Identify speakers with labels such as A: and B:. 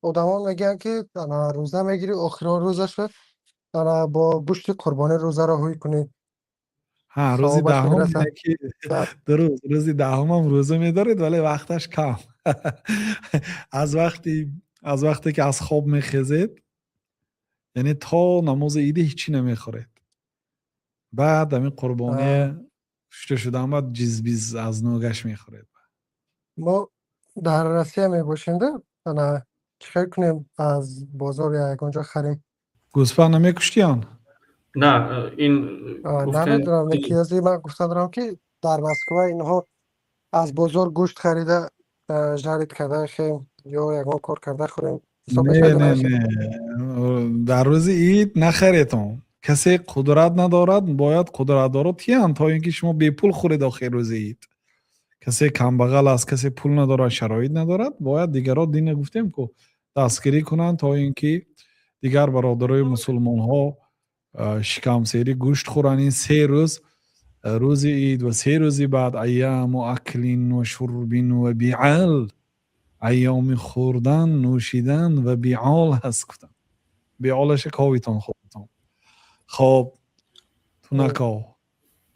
A: آدما میگن که انا روزه میگیری آخر روزش انا با گوشت قربانی روزه را هوی کنی
B: ها روزی
A: ثوابش
B: دهم
A: میرسه.
B: یکی
A: بعد
B: درست روزی دهم هم روزه میدارید ولی وقتش کم. از وقتی که از خواب میخیزید یعنی تا نماز عید هیچی نمیخورید، بعد همین
A: اه،
B: قربانی شده شدن بعد جیز از نوگش میخورید.
A: ما در روسیه می باشیم ده انا چیکار کنیم از بازار یا اونجا خریم.
B: گوسفند نمیکشتیان؟
C: نه این گفتن
A: نمیدونم نیازی من گفته دارم که در مسکو اینها از بازار گوشت خریده جارید کرده خیم یا یکان کار کرده خوریم حسابش
B: نه
A: نکنه
B: نه
A: میشه.
B: نه، در روز عید نخریتون. کسی قدرت ندارد باید قدرت دارد تیان تا اینکه شما بی پول خورید آخر روز عید. کسی کمبغل است، کسی پول ندارد، شرایط ندارد، باید دیگران دین گفتیم که دستگیری کنند تا اینکه دیگر برادرای مسلمان ها شکم سیری گوشت خورن. این 3 روز، روز عید و 3 روزی بعد ایام و اکلین و شربین و بیعال، ایام خوردن نوشیدن و بیعال هست. گفتم بیعالش کاویتان خودتان. خب تو نکاو